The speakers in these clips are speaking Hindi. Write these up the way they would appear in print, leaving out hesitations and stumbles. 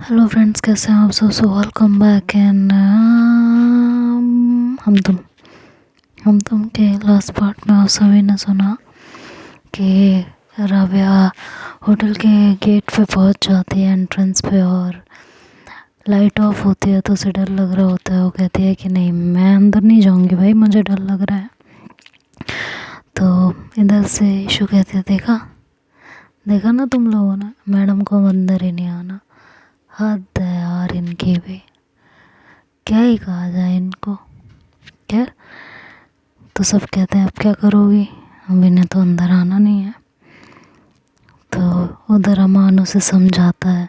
हेलो फ्रेंड्स, कैसे हैं आप सब। सो वेलकम बैक इन हम तुम के लास्ट पार्ट में आप सभी ने सुना कि राबिया होटल के गेट पे पहुंच जाती है, एंट्रेंस पे, और लाइट ऑफ होती है तो उसे डर लग रहा होता है। वो कहती है कि नहीं, मैं अंदर नहीं जाऊंगी भाई, मुझे डर लग रहा है। तो इधर से ईशू कहती है, देखा देखा ना तुम लोगों ने, मैडम को अंदर ही नहीं आना। हद है यार इनकी भी, क्या ही कहा जाए इनको। खैर, तो सब कहते हैं अब क्या करोगी, अब इन्हें तो अंदर आना नहीं है। तो उधर अमान उसे समझाता है,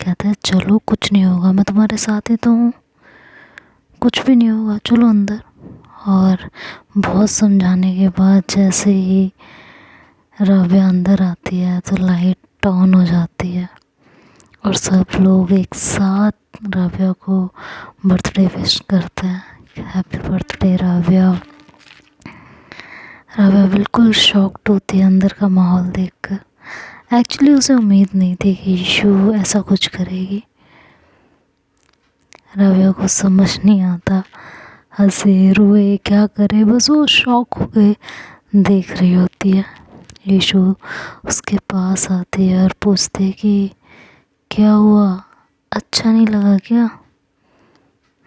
कहता है चलो कुछ नहीं होगा, मैं तुम्हारे साथ ही तो हूँ, कुछ भी नहीं होगा, चलो अंदर। और बहुत समझाने के बाद जैसे ही राबिया अंदर आती है तो लाइट ऑन हो जाती है और सब लोग एक साथ राबिया को बर्थडे विश करते हैं। Happy birthday Rabia. राबिया बिल्कुल शॉक्ड होती है अंदर का माहौल देखकर। एक्चुअली उसे उम्मीद नहीं थी कि ईशू ऐसा कुछ करेगी। राबिया को समझ नहीं आता, हंसे रोए क्या करे, बस वो शॉक हो गए देख रही होती है। ईशू उसके पास आती है और पूछती है कि क्या हुआ, अच्छा नहीं लगा क्या।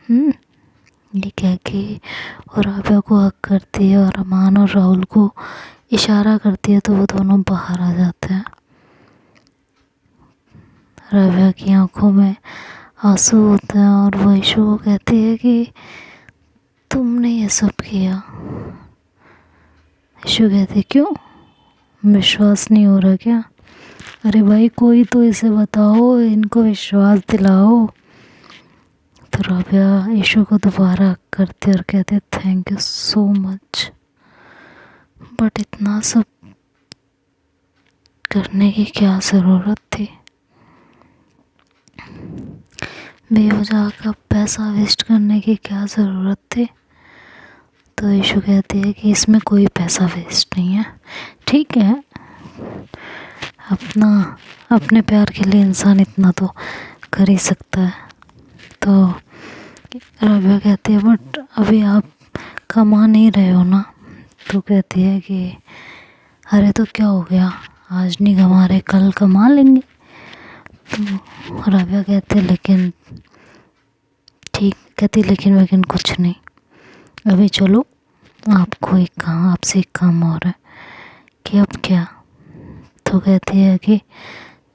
ये कह के और राबिया को हक करती है और अमान और राहुल को इशारा करती है तो वो दोनों बाहर आ जाते हैं। राबिया की आंखों में आंसू होते हैं और वो ईशू को कहती है कि तुमने ये सब किया। ईशू कहती, क्यों, विश्वास नहीं हो रहा क्या। अरे भाई कोई तो इसे बताओ, इनको विश्वास दिलाओ। तो राबिया ईशू को दोबारा करते और कहते thank you so much, but इतना सब करने की क्या ज़रूरत थी, बेवजह का पैसा वेस्ट करने की क्या ज़रूरत थी। तो ईशू कहती है कि इसमें कोई पैसा वेस्ट नहीं है, ठीक है, अपने प्यार के लिए इंसान इतना तो कर ही सकता है। तो राबिया कहती है बट अभी आप कमा नहीं रहे हो ना। तो कहती है कि अरे तो क्या हो गया, आज नहीं कमा रहे कल कमा लेंगे। तो राबिया कहते लेकिन ठीक, कहती लेकिन कुछ नहीं, अभी चलो, आपको एक काम, आपसे एक काम और है। कि अब क्या। तो कहती है कि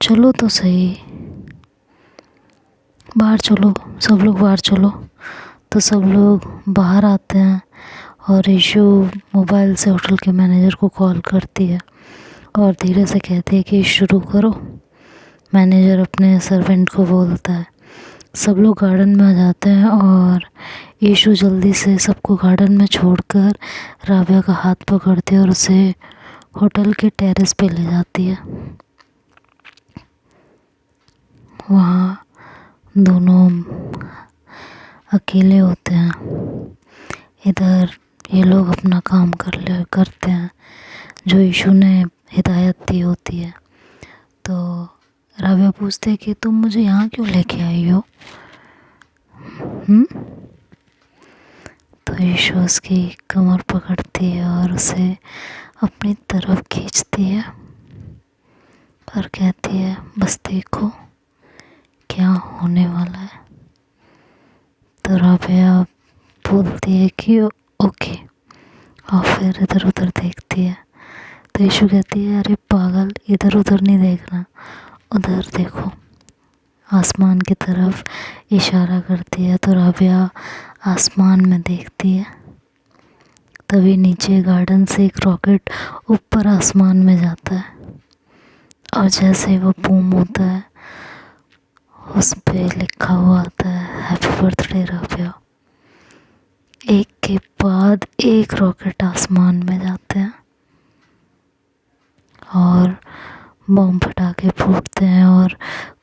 चलो तो सही, बाहर चलो, सब लोग बाहर चलो। तो सब लोग बाहर आते हैं और ईशू मोबाइल से होटल के मैनेजर को कॉल करती है और धीरे से कहती है कि शुरू करो। मैनेजर अपने सर्वेंट को बोलता है। सब लोग गार्डन में आ जाते हैं और ईशू जल्दी से सबको गार्डन में छोड़कर राबिया का हाथ पकड़ती है और उसे होटल के टेरेस पे ले जाती है। वहाँ दोनों अकेले होते हैं। इधर ये लोग अपना काम करते हैं जो ईशू ने हिदायत दी होती है। तो राबिया पूछते है कि तुम मुझे यहाँ क्यों लेके आई हो। तो ईशू उसकी कमर पकड़ती है और उसे अपनी तरफ खींचती है और कहती है बस देखो क्या होने वाला है। तो राबिया बोलती है कि ओके, और फिर इधर उधर देखती है। तो ईशू कहती है अरे पागल, इधर उधर नहीं देखना, उधर देखो, आसमान की तरफ इशारा करती है। तो राबिया आसमान में देखती है। तभी नीचे गार्डन से एक रॉकेट ऊपर आसमान में जाता है और जैसे ही वो बूम होता है उस पे लिखा हुआ आता है हैप्पी बर्थडे राबिया। एक के बाद एक रॉकेट आसमान में जाते हैं और बम पटाखे फूटते हैं और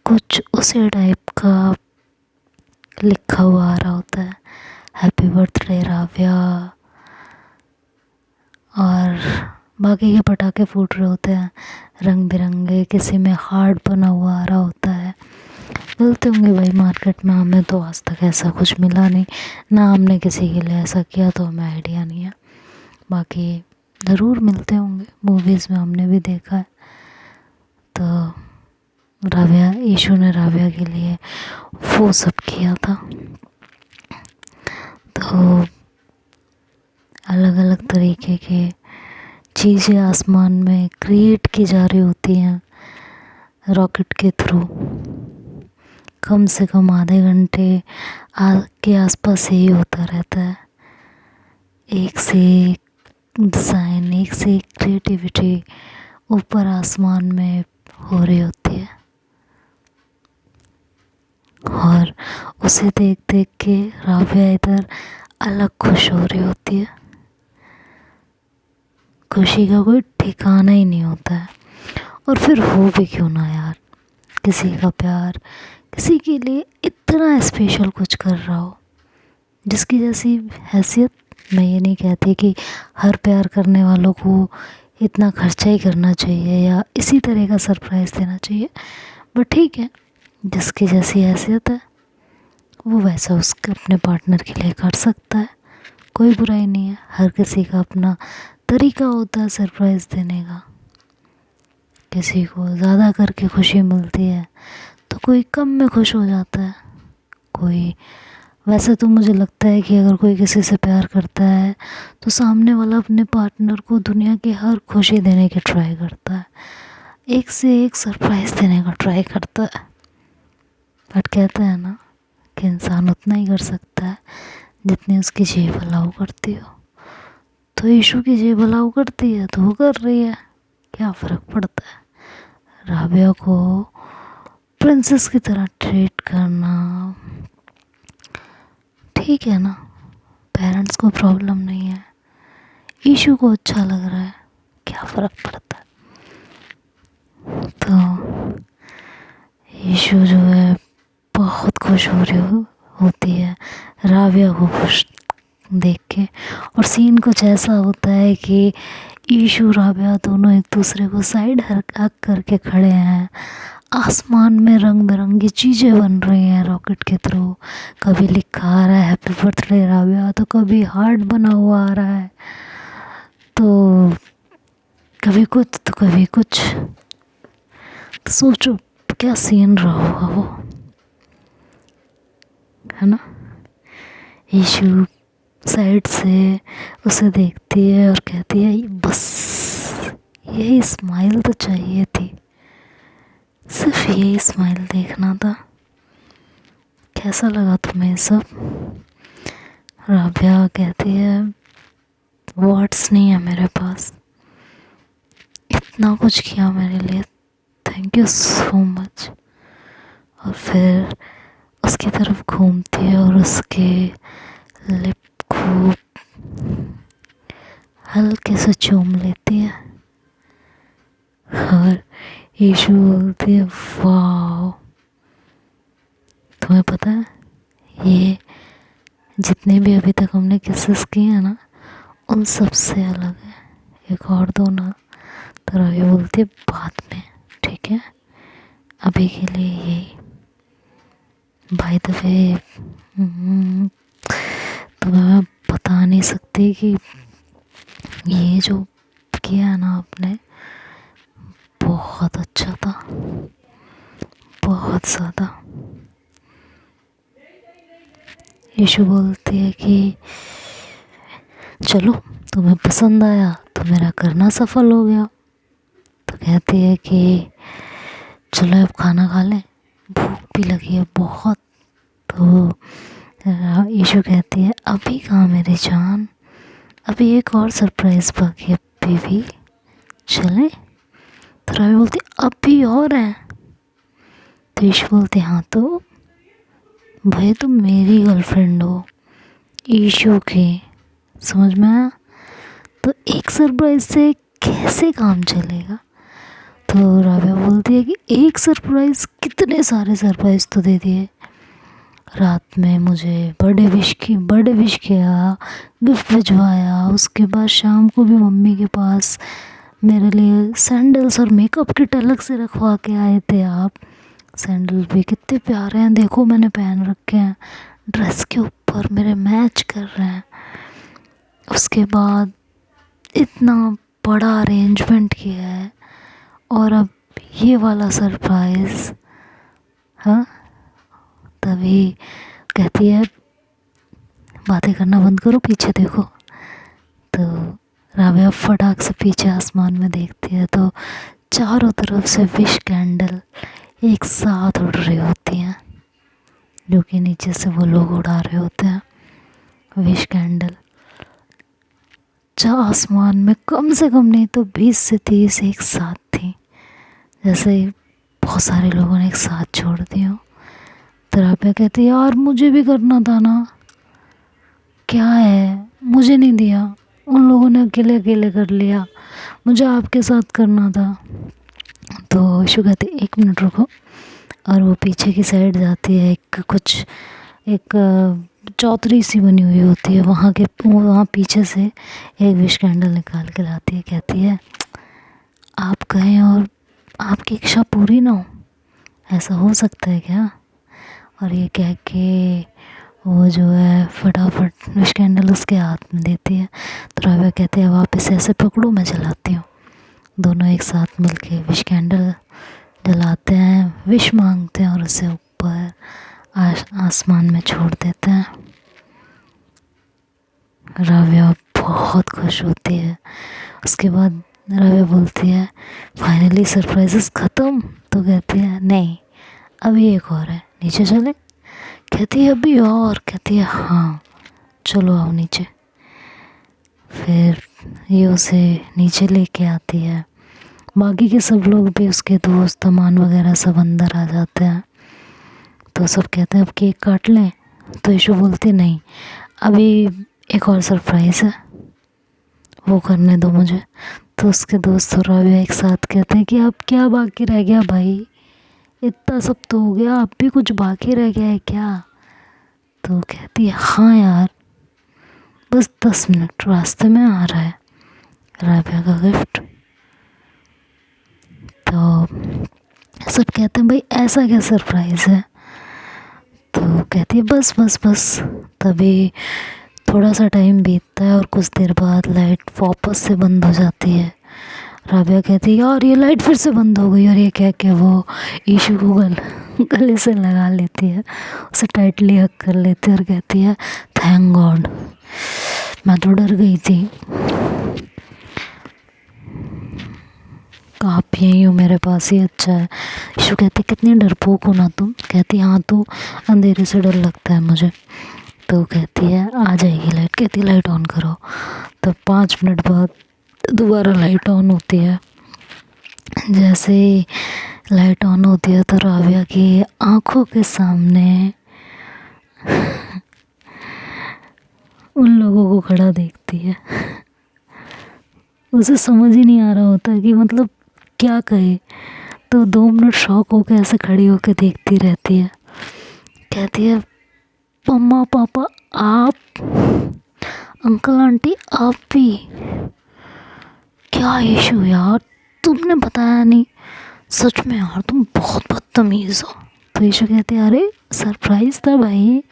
कुछ उसी टाइप का लिखा हुआ आ रहा होता है हैप्पी बर्थडे राबिया। और बाकी के पटाखे फूट रहे होते हैं रंग बिरंगे, किसी में हार्ट बना हुआ आ रहा होता है। मिलते होंगे भाई मार्केट में, हमें तो आज तक ऐसा कुछ मिला नहीं, ना हमने किसी के लिए ऐसा किया, तो हमें आइडिया नहीं है। बाकी ज़रूर मिलते होंगे, मूवीज़ में हमने भी देखा है। तो राबिया, ईशू ने राबिया के लिए वो सब किया था। तो अलग अलग तरीके के चीज़ें आसमान में क्रिएट की जा रही होती हैं रॉकेट के थ्रू। कम से कम आधे घंटे के आसपास यही होता रहता है, एक से एक डिज़ाइन, एक से एक क्रिएटिविटी ऊपर आसमान में हो रही होती है। और उसे देख देख के राबिया इधर अलग खुश हो रही होती है। खुशी का कोई ठिकाना ही नहीं होता है। और फिर हो भी क्यों ना यार, किसी का प्यार किसी के लिए इतना स्पेशल कुछ कर रहा हो, जिसकी जैसी हैसियत। मैं ये नहीं कहती कि हर प्यार करने वालों को इतना खर्चा ही करना चाहिए या इसी तरह का सरप्राइज़ देना चाहिए, बट ठीक है, जिसकी जैसी हैसियत है वो वैसा उसके अपने पार्टनर के लिए कर सकता है, कोई बुराई नहीं है। हर किसी का अपना तरीका होता है सरप्राइज़ देने का। किसी को ज़्यादा करके खुशी मिलती है तो कोई कम में खुश हो जाता है। कोई, वैसे तो मुझे लगता है कि अगर कोई किसी से प्यार करता है तो सामने वाला अपने पार्टनर को दुनिया की हर खुशी देने की ट्राई करता है, एक से एक सरप्राइज़ देने का ट्राई करता है। बट कहते हैं ना कि इंसान उतना ही कर सकता है जितनी उसकी जेब अलाउ करती हो। तो ईशू की जेब अलाउ करती है तो वो कर रही है, क्या फ़र्क पड़ता है। राबिया को प्रिंसेस की तरह ट्रीट करना ठीक है ना, पेरेंट्स को प्रॉब्लम नहीं है, ईशू को अच्छा लग रहा है, क्या फ़र्क पड़ता है। तो ईशू जो है बहुत खुश हो रही होती है राबिया को खुश देख के। और सीन कुछ ऐसा होता है कि ईशू राबिया दोनों एक दूसरे को साइड हक करके खड़े हैं, आसमान में रंग बिरंगी चीज़ें बन रही हैं रॉकेट के थ्रू। कभी लिखा आ रहा है हैप्पी बर्थडे राबिया, तो कभी हार्ट बना हुआ आ रहा है, तो कभी कुछ तो कभी कुछ। तो सोचो क्या सीन रहा होगा वो, है ना। ईशू साइड से उसे देखती है और कहती है बस यही स्माइल तो चाहिए थी, सिर्फ यही स्माइल देखना था। कैसा लगा तुम्हें सब। राबिया कहती है वर्ड्स नहीं है मेरे पास, इतना कुछ किया मेरे लिए, थैंक यू सो मच। और फिर उसकी तरफ घूमती है और उसके लिप को हल्के से चूम लेती है। और ईशू बोलती है वाह, तुम्हें पता है ये जितने भी अभी तक हमने किसेस किए हैं ना, उन सब से अलग है, एक और दो ना। तो राबिया बोलती है बाद में, ठीक है, अभी के लिए यही। बाय द वे तुम्हें मैं बता नहीं सकती कि ये जो किया ना आपने बहुत अच्छा था, बहुत ज़्यादा। ईशू बोलती है कि चलो तुम्हें पसंद आया तो मेरा करना सफल हो गया। तो कहती है कि चलो अब खाना खा लें, भूख भी लगी है बहुत। तो ईशू कहती है अभी कहाँ मेरी जान, अभी एक और सरप्राइज़ बाकी है बेबी, चलें। तो राबिया बोलती अभी और है। तो ईशू बोलती हाँ तो भाई तुम मेरी गर्लफ्रेंड हो ईशू की, समझ में आया। तो एक सरप्राइज से कैसे काम चलेगा। तो राबिया बोलती है कि एक सरप्राइज़ कितने सारे सरप्राइज़ तो दे दिए। रात में मुझे बर्थडे विश किया, गिफ्ट भिजवाया, उसके बाद शाम को भी मम्मी के पास मेरे लिए सैंडल्स और मेकअप किट अलग से रखवा के आए थे आप। सैंडल भी कितने प्यारे हैं, देखो मैंने पहन रखे हैं, ड्रेस के ऊपर मेरे मैच कर रहे हैं। उसके बाद इतना बड़ा अरेंजमेंट किया है, और अब ये वाला सरप्राइज़। हाँ, तभी कहती है बातें करना बंद करो, पीछे देखो। तो राबिया फटाक से पीछे आसमान में देखती है तो चारों तरफ से विश कैंडल एक साथ उड़ रही होती हैं, जो कि नीचे से वो लोग उड़ा रहे होते हैं विश कैंडल। आसमान में कम से कम नहीं तो 20 से 30 एक साथ थी, जैसे बहुत सारे लोगों ने एक साथ छोड़ दी हो। तो राबिया कहती यार मुझे भी करना था ना, क्या है मुझे नहीं दिया, उन लोगों ने अकेले अकेले कर लिया, मुझे आपके साथ करना था। तो ईशु कहती 1 मिनट रुको, और वो पीछे की साइड जाती है, एक चौतरी सी बनी हुई होती है, वहाँ पीछे से एक विश कैंडल निकाल के लाती है। कहती है आप कहें और आपकी इच्छा पूरी ना हो, ऐसा हो सकता है क्या? और ये कह के वो जो है फटाफट विश कैंडल उसके हाथ में देती है। तो राबिया कहते हैं आप इसे ऐसे पकड़ो, मैं जलाती हूँ। दोनों एक साथ मिलके विश कैंडल जलाते हैं, विश मांगते हैं और उसे ऊपर आसमान में छोड़ देते हैं। राबिया बहुत खुश होती है। उसके बाद राबिया बोलती है फाइनली सरप्राइजेस ख़त्म? तो कहती है नहीं, अभी एक और है, नीचे चले? कहती है अभी और? कहती है हाँ चलो आओ नीचे। फिर ये उसे नीचे लेके आती है, बाकी के सब लोग भी, उसके दोस्त सामान वगैरह सब अंदर आ जाते हैं। तो सब कहते हैं अब केक काट लें, तो ईशु बोलती नहीं, अभी एक और सरप्राइज़ है, वो करने दो मुझे। तो उसके दोस्त और राबिया एक साथ कहते हैं कि अब क्या बाकी रह गया भाई, इतना सब तो हो गया, अब भी कुछ बाकी रह गया है क्या? तो कहती है हाँ यार, बस 10 मिनट, रास्ते में आ रहा है राबिया का गिफ्ट। तो सब कहते हैं भाई ऐसा क्या सरप्राइज़ है? तो कहती है बस बस बस। तभी थोड़ा सा टाइम बीतता है और कुछ देर बाद लाइट वापस से बंद हो जाती है। राबिया कहती है यार ये लाइट फिर से बंद हो गई, और ये कह के वो ईशु को गले से लगा लेती है, उसे टाइटली हग कर लेती है और कहती है थैंक गॉड, मैं तो डर गई थी। आप यहीं हो मेरे पास ही अच्छा है। ईशु कहती कितनी डरपोक हो ना तुम? कहती हाँ तो अंधेरे से डर लगता है मुझे। तो कहती है आ जाएगी लाइट। कहती लाइट ऑन करो। तो 5 मिनट बाद दोबारा लाइट ऑन होती है। जैसे ही लाइट ऑन होती है तो राबिया की आंखों के सामने उन लोगों को खड़ा देखती है। उसे समझ ही नहीं आ रहा होता कि मतलब क्या कहे। तो 2 मिनट शॉक होकर ऐसे खड़ी होकर देखती रहती है। कहती है मम्मा पापा आप, अंकल आंटी आप भी? क्या इशू यार, तुमने बताया नहीं? सच में यार तुम बहुत बदतमीज़ हो। तो इशू कहते हैं अरे सरप्राइज़ था भाई।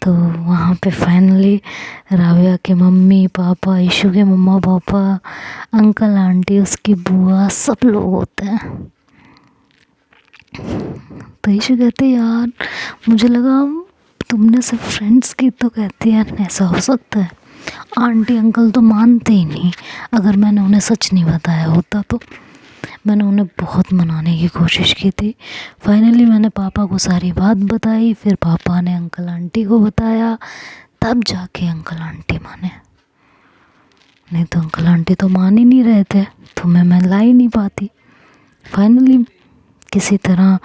तो वहाँ पे फाइनली राबिया के मम्मी पापा, इशू के मम्मा पापा, अंकल आंटी, उसकी बुआ, सब लोग होते हैं। तो इशू कहते यार मुझे लगा तुमने सिर्फ फ्रेंड्स की। तो कहती है ऐसा हो सकता है? आंटी अंकल तो मानते ही नहीं, अगर मैंने उन्हें सच नहीं बताया होता तो। मैंने उन्हें बहुत मनाने की कोशिश की थी। फाइनली मैंने पापा को सारी बात बताई, फिर पापा ने अंकल आंटी को बताया, तब जाके अंकल आंटी माने, नहीं तो अंकल आंटी तो मान ही नहीं रहे थे, तो मैं ला ही नहीं पाती। फाइनली किसी तरह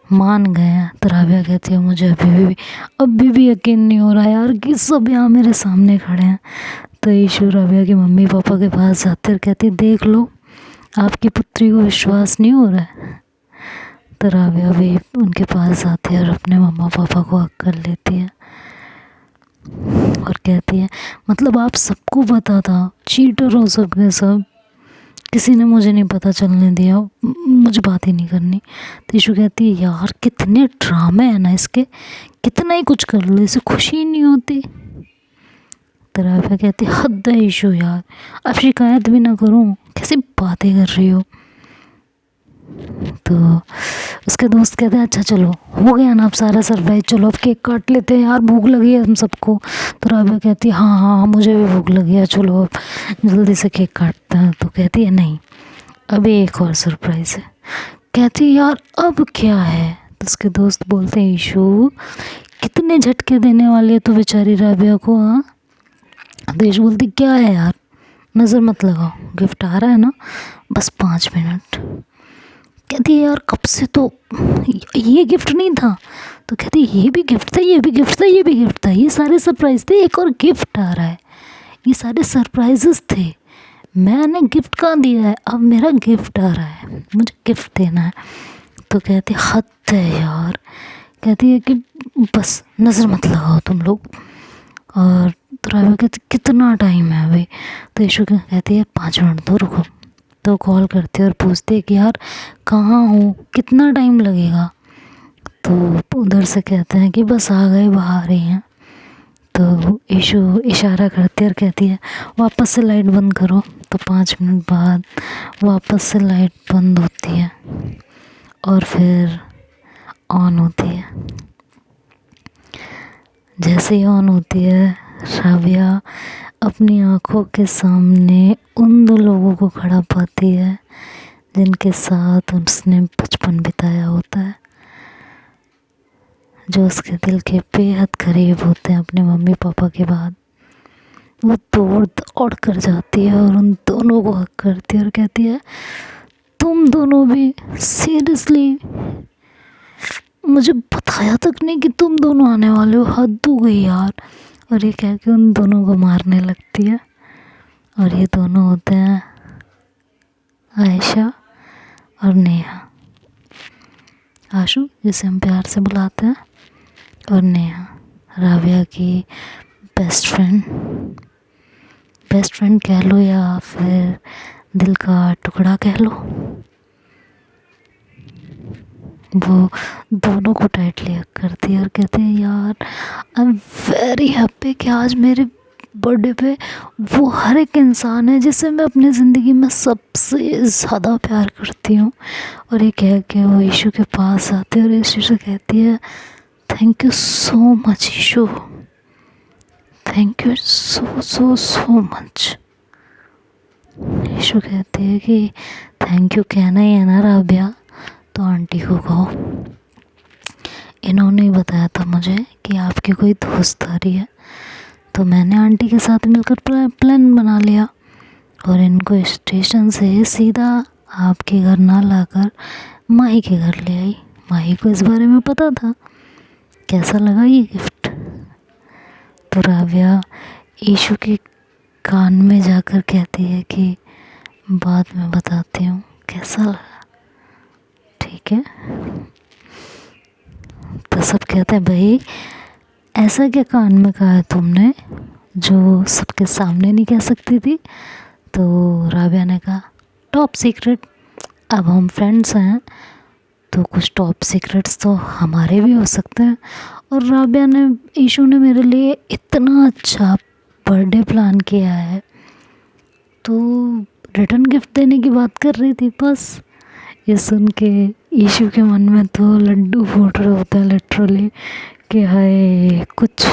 मान गए। तो राबिया कहती है मुझे अभी भी यकीन नहीं हो रहा यार कि सब यहाँ मेरे सामने खड़े हैं। तो ईशु राबिया के मम्मी पापा के पास जाते और कहती देख लो आपकी पुत्री को विश्वास नहीं हो रहा है। तो राबिया भी उनके पास जाती है और अपने मम्मा पापा को हक कर लेती है और कहती है मतलब आप सबको पता था, चीटर हो सब के सब, किसी ने मुझे नहीं पता चलने दिया, मुझे बात ही नहीं करनी। तो ईशु कहती है यार कितने ड्रामे हैं ना इसके, कितना ही कुछ कर लो इसे खुशी ही नहीं होती। तो राबिया कहती हद है ईशु यार, अब शिकायत भी ना करूँ, कैसी बातें कर रही हो। तो उसके दोस्त कहते हैं अच्छा चलो हो गया ना अब सारा सरप्राइज, चलो अब केक काट लेते हैं यार, भूख लगी है हम सबको। तो राबिया कहती है हाँ हाँ मुझे भी भूख लगी है, चलो अब जल्दी से केक काटते हैं। तो कहती है नहीं अभी एक और सरप्राइज़ है। कहती है यार अब क्या है। तो उसके दोस्त बोलते हैं ईशु कितने झटके देने वाली है तो बेचारी राबिया को। हाँ तो ईशु बोलती क्या है यार, नज़र मत लगाओ, गिफ्ट आ रहा है ना, बस 5 मिनट। कहती है यार कब से तो ये गिफ्ट नहीं था। तो कहती है ये भी गिफ्ट था, ये भी गिफ्ट था, ये भी गिफ्ट था, ये सारे सरप्राइज थे, एक और गिफ्ट आ रहा है, ये सारे सरप्राइजेस थे, मैंने गिफ्ट कहाँ दिया है, अब मेरा गिफ्ट आ रहा है, मुझे गिफ्ट देना है। तो कहती है हद है यार। कहती है कि बस नज़र मत लगाओ तुम लोग। और तो राबिया कहती कितना टाइम है अभी। तो ईशु कहती है 5 मिनट तो रुको। तो कॉल करते और पूछते कि यार कहाँ हो, कितना टाइम लगेगा। तो उधर से कहते हैं कि बस आ गए, बाहर ही हैं। तो ईशु इशारा करती है और कहती है वापस से लाइट बंद करो। तो 5 मिनट बाद वापस से लाइट बंद होती है और फिर ऑन होती है। जैसे ही ऑन होती है राबिया अपनी आँखों के सामने उन 2 लोगों को खड़ा पाती है जिनके साथ उसने बचपन बिताया होता है, जो उसके दिल के बेहद करीब होते हैं अपने मम्मी पापा के बाद। वो दौड़ दौड़ कर जाती है और उन दोनों को हक करती है और कहती है तुम दोनों भी सीरियसली, मुझे बताया तक नहीं कि तुम दोनों आने वाले हो, हद हो गई यार। और ये कह के उन दोनों को मारने लगती है। और ये दोनों होते हैं आयशा और नेहा, आशु जिसे हम प्यार से बुलाते हैं, और नेहा राबिया की बेस्ट फ्रेंड कह लो या फिर दिल का टुकड़ा कह लो। वो दोनों को टाइटली हग करती है और कहते हैं यार आई एम वेरी हैप्पी कि आज मेरे बर्थडे पे वो हर एक इंसान है जिसे मैं अपनी ज़िंदगी में सबसे ज़्यादा प्यार करती हूँ। और ये कह के वो ईशु के पास आती है और ईशु से कहती है thank you so much Ishu, thank you so so so much. Ishu कहती है कि थैंक यू कहना ही है ना राबिया, तो आंटी को कहो, इन्होंने ही बताया था मुझे कि आपकी कोई दोस्त आ रही है, तो मैंने आंटी के साथ मिलकर प्लान बना लिया और इनको स्टेशन से सीधा आपके घर ना लाकर माही के घर ले आई। माही को इस बारे में पता था। कैसा लगा ये गिफ्ट। तो राबिया ईशु के कान में जाकर कहती है कि बाद में बताती हूँ कैसा लगा, ठीक है। तो सब कहते हैं भाई ऐसा क्या कान में कहा है तुमने जो सबके सामने नहीं कह सकती थी। तो राबिया ने कहा टॉप सीक्रेट, अब हम फ्रेंड्स हैं तो कुछ टॉप सीक्रेट्स तो हमारे भी हो सकते हैं। और राबिया ने, ईशु ने मेरे लिए इतना अच्छा बर्थडे प्लान किया है, तो रिटर्न गिफ्ट देने की बात कर रही थी। बस ये सुन के ईशु के मन में तो लड्डू फूट रहे होते हैं लिटरली कि हाय कुछ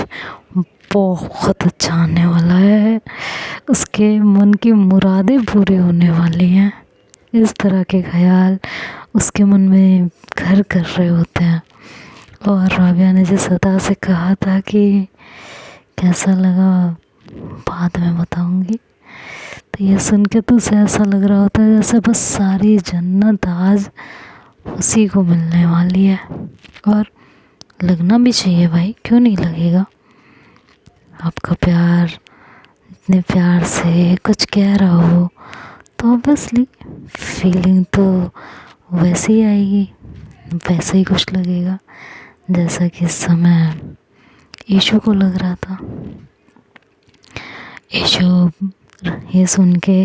बहुत अच्छा आने वाला है, उसके मन की मुरादें पूरी होने वाली हैं। इस तरह के ख्याल उसके मन में घर कर रहे होते हैं। और राबिया ने जिस अदा से कहा था कि कैसा लगा बाद में बताऊंगी, तो ये सुन के तो उसे ऐसा लग रहा होता है जैसे बस सारी जन्नत आज उसी को मिलने वाली है। और लगना भी चाहिए भाई, क्यों नहीं लगेगा। आपका प्यार इतने प्यार से कुछ कह रहा हो तो ऑब्वियसली फीलिंग तो वैसे ही आएगी, वैसे ही कुछ लगेगा जैसा कि इस समय ईशु को लग रहा था। ईशु ये सुन के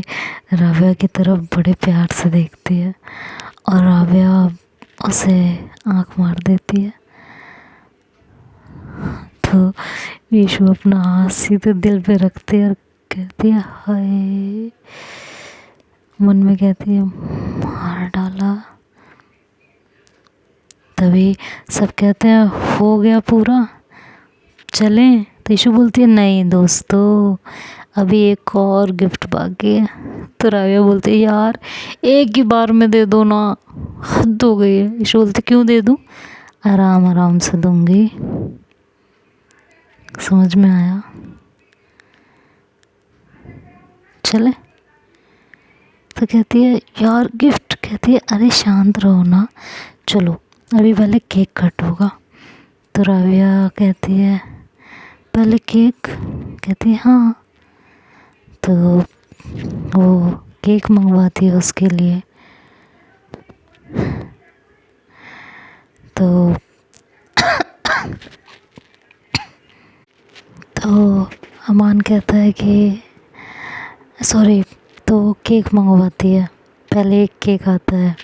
राबिया की तरफ बड़े प्यार से देखती है और राबिया उसे आँख मार देती है। तो ईशु अपना हाथ सीधे दिल पे रखती है और कहती है हाय, मन में कहती है मार डाला। तभी सब कहते हैं हो गया पूरा, चलें। तो ईशु बोलती है नहीं दोस्तों, अभी एक और गिफ्ट बाकी है। तो राबिया बोलती है यार एक ही बार में दे दो ना, हद हो गई है। ईशु बोलती क्यों दे दूँ, आराम आराम से दूंगी। समझ में आया, चले। तो कहती है यार गिफ्ट, कहती है अरे शांत रहो ना, चलो अभी पहले केक कट होगा। तो राबिया कहती है पहले केक, कहती है हाँ। तो वो केक मंगवाती है उसके लिए। तो अमान कहता है कि सॉरी, तो केक मंगवाती है। पहले एक केक आता है,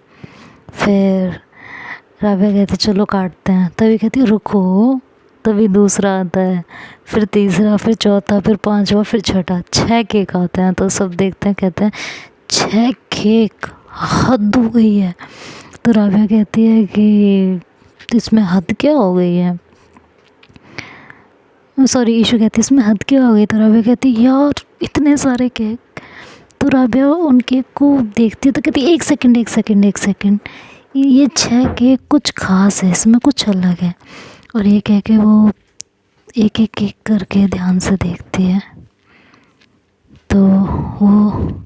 फिर राबिया कहती है चलो काटते हैं। तभी कहती है रुको, तभी दूसरा आता है, फिर तीसरा, फिर चौथा, फिर पांचवा, फिर छठा, 6 केक आते हैं। तो सब देखते हैं, कहते हैं 6 केक, हद हो गई है। तो राबिया कहती है कि इसमें हद क्या हो गई है, सॉरी ईशु कहती है इसमें हद क्या हो गई। तो राबिया कहती है यार इतने सारे केक। तो राबिया उन केक को देखती है तो कहती है एक सेकंड एक सेकंड एक सेकंड, ये 6 केक कुछ खास है, इसमें कुछ अलग है। और ये कह के वो एक एक केक करके ध्यान से देखती है। तो वो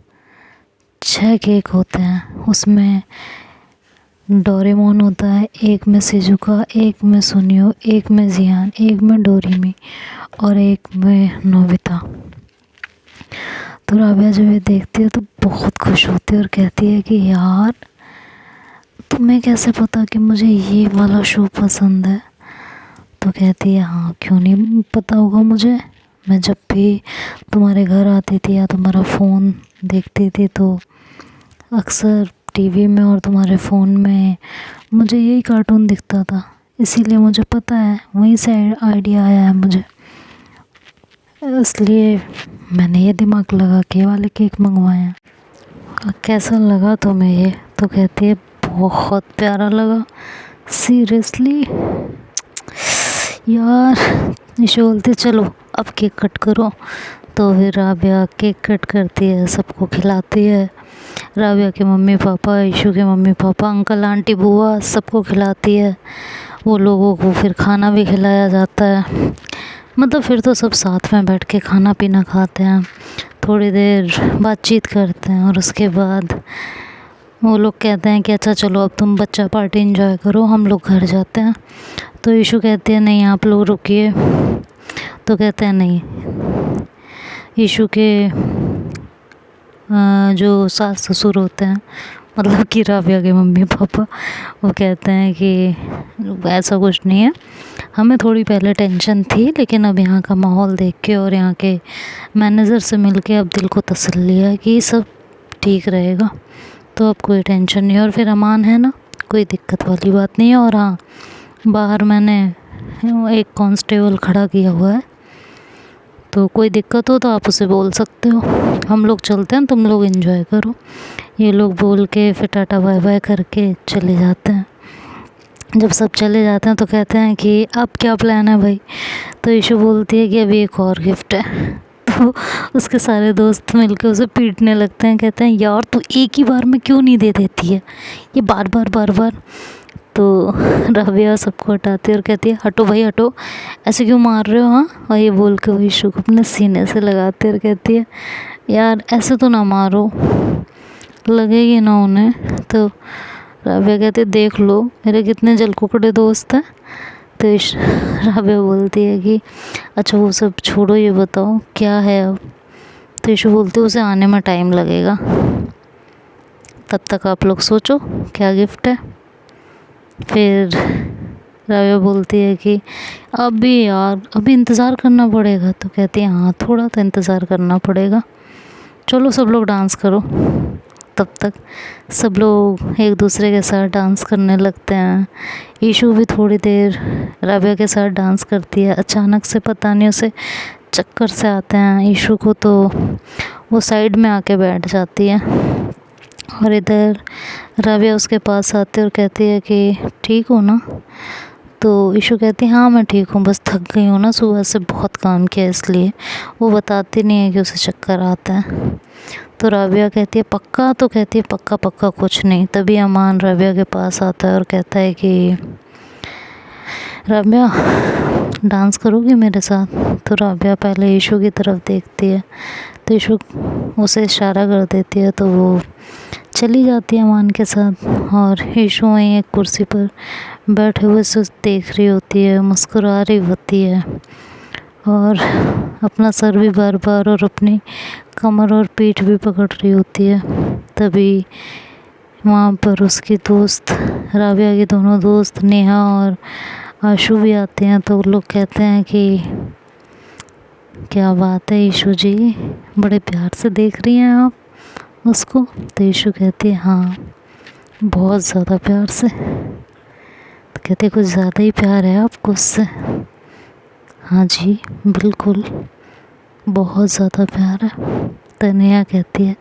6 केक होते हैं, उसमें डोरेमोन होता है, एक में शिजुका, एक में सुनियो, एक में जियान, एक में डोरेमी और एक में नोबिता। तो राबिया जब ये देखती है तो बहुत खुश होती है और कहती है कि यार तुम्हें कैसे पता कि मुझे ये वाला शो पसंद है। तो कहती है हाँ क्यों नहीं पता होगा मुझे, मैं जब भी तुम्हारे घर आती थी या तुम्हारा फ़ोन देखती थी तो अक्सर टीवी में और तुम्हारे फ़ोन में मुझे यही कार्टून दिखता था, इसीलिए मुझे पता है, वहीं से आइडिया आया है मुझे, इसलिए मैंने ये दिमाग लगा के वाले केक मंगवाए हैं। कैसा लगा तुम्हें ये? तो कहती है बहुत प्यारा लगा, सीरियसली यार। ईशु बोलती चलो अब केक कट करो। तो फिर राबिया केक कट करती है, सबको खिलाती है। राबिया के मम्मी पापा, ईशु के मम्मी पापा, अंकल आंटी बुआ, सबको खिलाती है। वो लोगों को फिर खाना भी खिलाया जाता है, मतलब फिर तो सब साथ में बैठ के खाना पीना खाते हैं, थोड़ी देर बातचीत करते हैं और उसके बाद वो लोग कहते हैं कि अच्छा चलो अब तुम बच्चा पार्टी एंजॉय करो, हम लोग घर जाते हैं। तो ईशु कहते हैं नहीं आप लोग रुकिए। तो कहते हैं नहीं, ईशु के जो सास ससुर होते हैं, मतलब कि राबिया के मम्मी पापा, वो कहते हैं कि ऐसा कुछ नहीं है, हमें थोड़ी पहले टेंशन थी लेकिन अब यहाँ का माहौल देख के और यहाँ के मैनेजर से मिल के अब दिल को तसल्ली है कि सब ठीक रहेगा, तो अब कोई टेंशन नहीं। और फिर अमान है ना, कोई दिक्कत वाली बात नहीं है। और हाँ, बाहर मैंने एक कांस्टेबल खड़ा किया हुआ है, तो कोई दिक्कत हो तो आप उसे बोल सकते हो, हम लोग चलते हैं, तुम लोग एंजॉय करो। ये लोग बोल के फिर टाटा बाय बाय करके चले जाते हैं। जब सब चले जाते हैं तो कहते हैं कि अब क्या प्लान है भाई। तो ईशु बोलती है कि अभी एक और गिफ्ट है। तो उसके सारे दोस्त मिलके उसे पीटने लगते हैं, कहते हैं यार तू एक ही बार में क्यों नहीं दे देती है, ये बार बार बार बार। तो राबिया सबको हटाती है और कहती है हटो भाई हटो, ऐसे क्यों मार रहे हो हाँ। और ये बोल के वो ईशु को अपने सीने से लगाती है और कहती है यार ऐसे तो ना मारो, लगेगी ना उन्हें। तो राबिया कहती है देख लो मेरे कितने जलकुकड़े दोस्त हैं। तो राबिया बोलती है कि अच्छा वो सब छोड़ो, ये बताओ क्या है अब। तो ईशु बोलती है उसे आने में टाइम लगेगा, तब तक आप लोग सोचो क्या गिफ्ट है। फिर राबिया बोलती है कि अभी यार अभी इंतज़ार करना पड़ेगा। तो कहती है हाँ थोड़ा तो इंतज़ार करना पड़ेगा। चलो सब लोग डांस करो। तब तक सब लोग एक दूसरे के साथ डांस करने लगते हैं। ईशु भी थोड़ी देर राबिया के साथ डांस करती है। अचानक से पता नहीं उसे चक्कर से आते हैं ईशु को, तो वो साइड में आके बैठ जाती है। और इधर राबिया उसके पास आती है और कहती है कि ठीक हो ना? तो ईशु कहती है हाँ मैं ठीक हूँ, बस थक गई हूँ ना, सुबह से बहुत काम किया इसलिए। वो बताती नहीं है कि उसे चक्कर आता है। तो राबिया कहती है पक्का? तो कहती है पक्का पक्का कुछ नहीं। तभी अमान राबिया के पास आता है और कहता है कि राबिया डांस करोगी मेरे साथ? तो राबिया पहले ईशु की तरफ देखती है, तो ईशु उसे इशारा कर देती है, तो वो चली जाती है अमान के साथ। और ईशु वहीं एक कुर्सी पर बैठे हुए से देख रही होती है, मुस्कुरा रही होती है और अपना सर भी बार बार और अपनी कमर और पीठ भी पकड़ रही होती है। तभी वहाँ पर उसकी दोस्त राबिया की दोनों दोस्त नेहा और आशु भी आते हैं। तो लोग कहते हैं कि क्या बात है ईशु जी, बड़े प्यार से देख रही हैं आप उसको? तो ईशु कहती है हाँ बहुत ज़्यादा प्यार से। तो कहते कुछ ज़्यादा ही प्यार है आपको उससे? हाँ जी बिल्कुल, बहुत ज़्यादा प्यार है। तो नेहा कहती है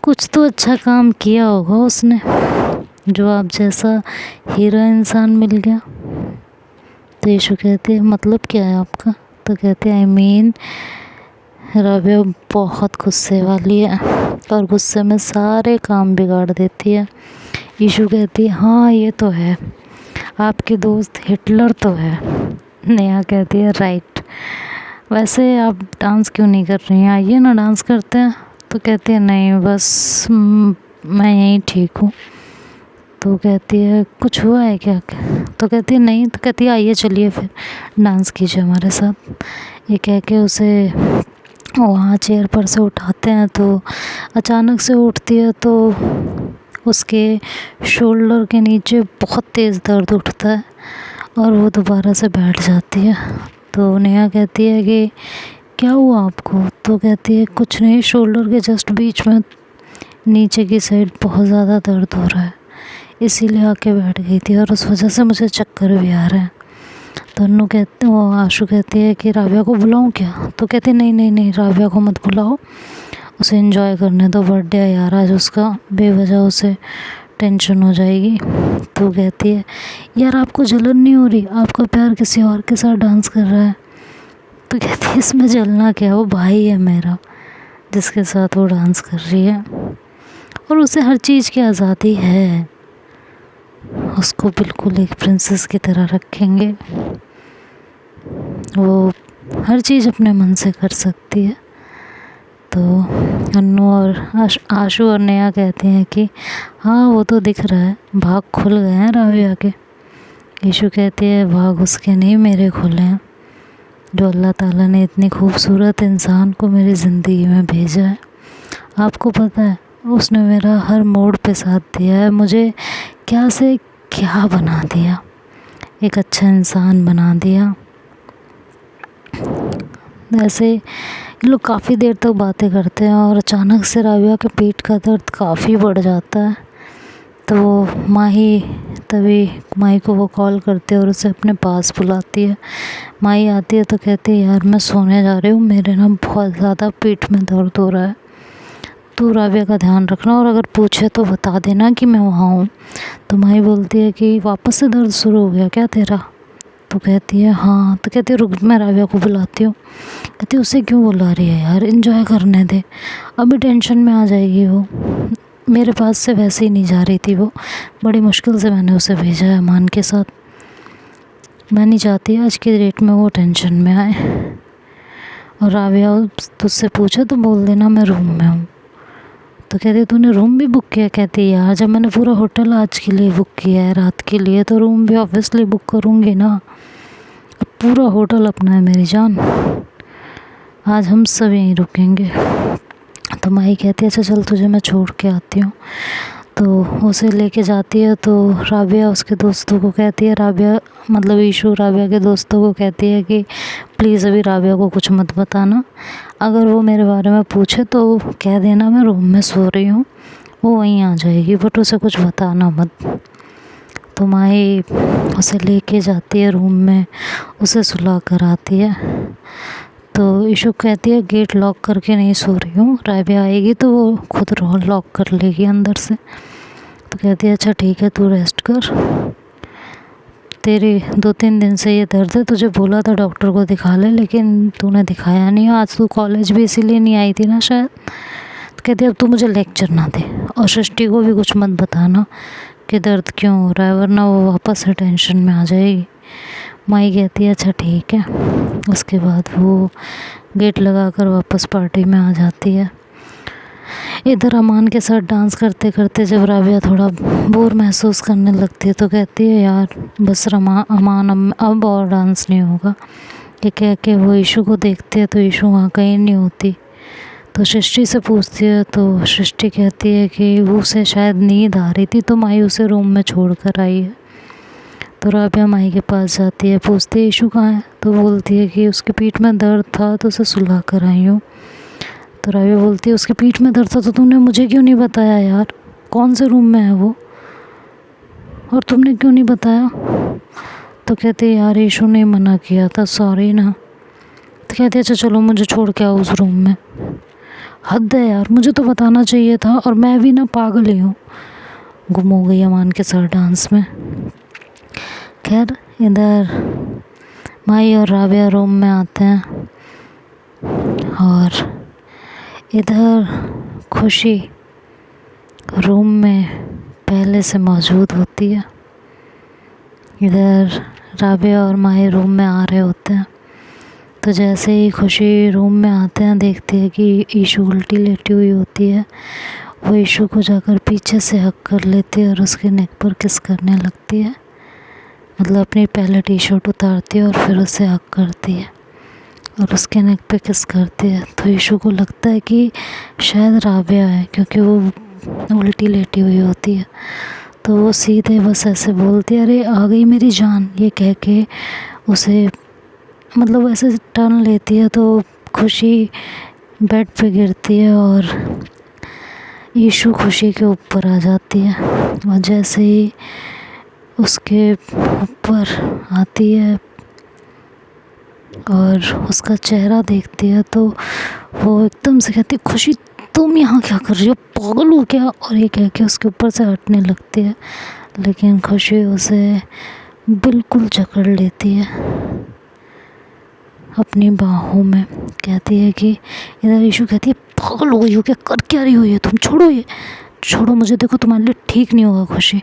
कुछ तो अच्छा काम किया होगा उसने, जो आप जैसा हीरा इंसान मिल गया। तो ईशु कहती है मतलब क्या है आपका? तो कहते हैं आई मीन राबिया बहुत गुस्से वाली है और गुस्से में सारे काम बिगाड़ देती है। ईशु कहती है हाँ ये तो है, आपकी दोस्त हिटलर तो है। नेहा कहती है राइट, वैसे आप डांस क्यों नहीं कर रही हैं? आइए ना डांस करते हैं। तो कहती है नहीं बस मैं यहीं ठीक हूँ। तो कहती है कुछ हुआ है क्या? तो कहती है नहीं। तो कहती है आइए चलिए फिर डांस कीजिए हमारे साथ। ये कह के उसे वहाँ चेयर पर से उठाते हैं। तो अचानक से उठती है तो उसके शोल्डर के नीचे बहुत तेज़ दर्द उठता है और वो दोबारा से बैठ जाती है। तो नेहा कहती है कि क्या हुआ आपको? तो कहती है कुछ नहीं, शोल्डर के जस्ट बीच में नीचे की साइड बहुत ज़्यादा दर्द हो रहा है, इसीलिए आके बैठ गई थी और उस वजह से मुझे चक्कर भी आ रहा है। तो वो आशु कहती है कि राबिया को बुलाऊं क्या? तो कहती है नहीं नहीं नहीं राबिया को मत बुलाओ, उसे एंजॉय करने दो, बर्थडे है यार आज उसका, बेवजह उसे टेंशन हो जाएगी। तो कहती है यार आपको जलन नहीं हो रही? आपका प्यार किसी और के साथ डांस कर रहा है। तो कहती है इसमें जलना क्या, वो भाई है मेरा जिसके साथ वो डांस कर रही है और उसे हर चीज़ की आज़ादी है, उसको बिल्कुल एक प्रिंसेस की तरह रखेंगे, वो हर चीज़ अपने मन से कर सकती है। तो अन्नू और आशु और नेहा कहते हैं कि हाँ वो तो दिख रहा है, भाग खुल गए हैं राबिया के। ईशु कहती है भाग उसके नहीं मेरे खुले हैं, जो अल्लाह ताला ने इतनी खूबसूरत इंसान को मेरी ज़िंदगी में भेजा है। आपको पता है उसने मेरा हर मोड़ पे साथ दिया है, मुझे क्या से क्या बना दिया, एक अच्छा इंसान बना दिया। ऐसे ये लोग काफ़ी देर तक बातें करते हैं और अचानक से राबिया के पेट का दर्द काफ़ी बढ़ जाता है। तो तभी माही को वो कॉल करती है और उसे अपने पास बुलाती है। माही आती है तो कहती है यार मैं सोने जा रही हूँ, मेरे ना बहुत ज़्यादा पेट में दर्द हो रहा है, तो राबिया का ध्यान रखना और अगर पूछे तो बता देना कि मैं वहाँ हूँ। तो माही बोलती है कि वापस से दर्द शुरू हो गया क्या तेरा? तो कहती है हाँ। तो कहती है रुक मैं राबिया को बुलाती हूँ। कहती है उसे क्यों बुला रही है यार, एंजॉय करने दे, अभी टेंशन में आ जाएगी वो, मेरे पास से वैसे ही नहीं जा रही थी वो, बड़ी मुश्किल से मैंने उसे भेजा है अमान के साथ, मैं नहीं चाहती आज की डेट में वो टेंशन में आए। और राबिया तुझसे पूछे तो बोल देना मैं रूम में हूँ। तो कहती है तूने रूम भी बुक किया? कहती है यार जब मैंने पूरा होटल आज के लिए बुक किया है रात के लिए, तो रूम भी ऑब्वियसली बुक करूँगी ना, अब पूरा होटल अपना है मेरी जान, आज हम सब यहीं रुकेंगे। तो माही कहती है अच्छा चल तुझे मैं छोड़ के आती हूँ। तो उसे लेके जाती है। तो राबिया उसके दोस्तों को कहती है, राबिया मतलब ईशू राबिया के दोस्तों को कहती है कि प्लीज़ अभी राबिया को कुछ मत बताना, अगर वो मेरे बारे में पूछे तो कह देना मैं रूम में सो रही हूँ, वो वहीं आ जाएगी, बट उसे कुछ बताना मत। तो माही उसे लेके जाती है रूम में, उसे सुला कर आती है। तो ईशु कहती है गेट लॉक करके नहीं सो रही हूँ, राबिया आएगी तो वो खुद लॉक कर लेगी अंदर से। तो कहती है अच्छा ठीक है, तू रेस्ट कर, तेरे 2-3 दिन से ये दर्द है, तुझे बोला था डॉक्टर को दिखा ले, लेकिन तूने दिखाया नहीं, आज तू कॉलेज भी इसीलिए नहीं आई थी ना शायद। तो कहती है अब तू मुझे लेक्चर ना दे, और सृष्टि को भी कुछ मत बताना कि दर्द क्यों हो रहा है, वरना वो वापस से टेंशन में आ जाएगी। माई कहती है अच्छा ठीक है। उसके बाद वो गेट लगाकर वापस पार्टी में आ जाती है। इधर अमान के साथ डांस करते करते जब राबिया थोड़ा बोर महसूस करने लगती है तो कहती है यार बस अमान अब और डांस नहीं होगा। ये कह के वो ईशु को देखती है तो ईशु वहाँ कहीं नहीं होती। तो सृष्टि से पूछती है तो सृष्टि कहती है कि वो उसे शायद नींद आ रही थी तो माई उसे रूम में छोड़ कर आई है। तो राबिया माई के पास जाती है, पूछती है ईशु कहाँ है, तो बोलती है कि उसके पीठ में दर्द था तो उसे सुला कर आई हूँ। तो राबिया बोलती है उसके पीठ में दर्द था तो तुमने मुझे क्यों नहीं बताया यार, कौन से रूम में है वो, और तुमने क्यों नहीं बताया। तो कहते यार ईशु ने मना किया था, सॉरी ना। तो कहते अच्छा चलो मुझे छोड़ के आओ उस रूम में। हद है यार, मुझे तो बताना चाहिए था, और मैं भी ना पागल ही हूँ, गुम हो गई अमान के साथ डांस में। खैर इधर माई और राबिया रूम में आते हैं और इधर खुशी रूम में पहले से मौजूद होती है। इधर राबिया और माही रूम में आ रहे होते हैं। तो जैसे ही खुशी रूम में आते हैं देखती है कि ईशु उल्टी लेटी हुई होती है। वो ईशु को जाकर पीछे से हक कर लेती है और उसके नेक पर किस करने लगती है, मतलब अपनी पहले टी शर्ट उतारती है और फिर उसे हक करती है और उसके नेक पे किस करती है। तो ईशु को लगता है कि शायद राबिया है, क्योंकि वो उल्टी लेटी हुई होती है। तो वो सीधे बस ऐसे बोलती है अरे आ गई मेरी जान, ये कह के उसे मतलब ऐसे टर्न लेती है। तो खुशी बेड पे गिरती है और ईशु खुशी के ऊपर आ जाती है, और जैसे ही उसके ऊपर आती है और उसका चेहरा देखती है तो वो एकदम से कहती है खुशी तुम यहाँ क्या कर रही हो, पागल हो क्या, और ये कह के उसके ऊपर से हटने लगती है। लेकिन खुशी उसे बिल्कुल जकड़ लेती है अपनी बाहों में। कहती है कि इधर ईशु कहती है पागल हो गई हो क्या, कर क्या रही हो ये तुम, छोड़ो ये, छोड़ो मुझे, देखो तुम्हारे लिए ठीक नहीं होगा खुशी।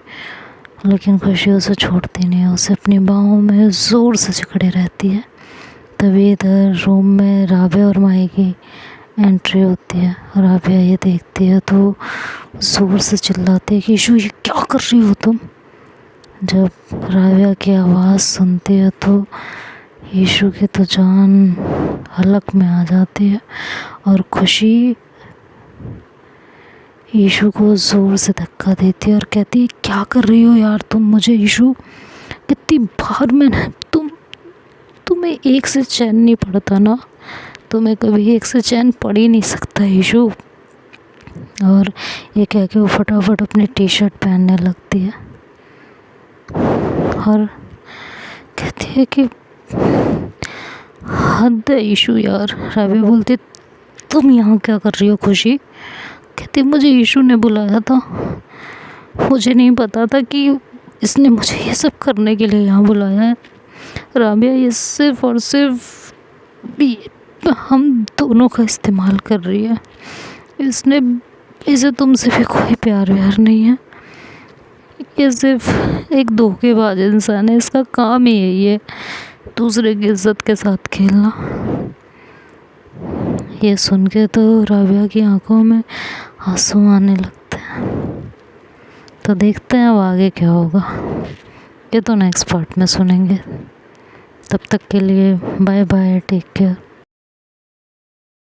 लेकिन खुशी उसे छोड़ती नहीं है, उसे अपनी बाहों में ज़ोर से जकड़े रहती है। तभी इधर रूम में राबिया और माही की एंट्री होती है। राबिया ये देखती है तो ज़ोर से चिल्लाती है कि ईशु ये क्या कर रही हो तुम। जब राबिया की आवाज़ सुनती है तो ईशु की तो जान हलक में आ जाती है और खुशी ईशु को ज़ोर से धक्का देती है और कहती है क्या कर रही हो यार तुम मुझे, ईशु कितनी बार मैंने तुम्हें एक से चैन नहीं पड़ता ना, तुम्हें कभी एक से चैन पड़ ही नहीं सकता ईशु। और ये कह के वो फटाफट अपनी टी शर्ट पहनने लगती है और कहती है कि हद है ईशु यार। राबिया बोलती तुम यहाँ क्या कर रही हो खुशी। कहती मुझे ईशु ने बुलाया था, मुझे नहीं पता था कि इसने मुझे ये सब करने के लिए यहाँ बुलाया है। राबिया ये सिर्फ़ और सिर्फ हम दोनों का इस्तेमाल कर रही है, इसे तुमसे भी कोई प्यार व्यार नहीं है, ये सिर्फ एक धोखेबाज इंसान है, इसका काम ही यही है दूसरे की इज्जत के साथ खेलना। ये सुन के तो राबिया की आंखों में आंसू आने लगते हैं। तो देखते हैं अब आगे क्या होगा, ये तो नेक्स्ट पार्ट में सुनेंगे। तब तक के लिए बाय बाय, टेक केयर।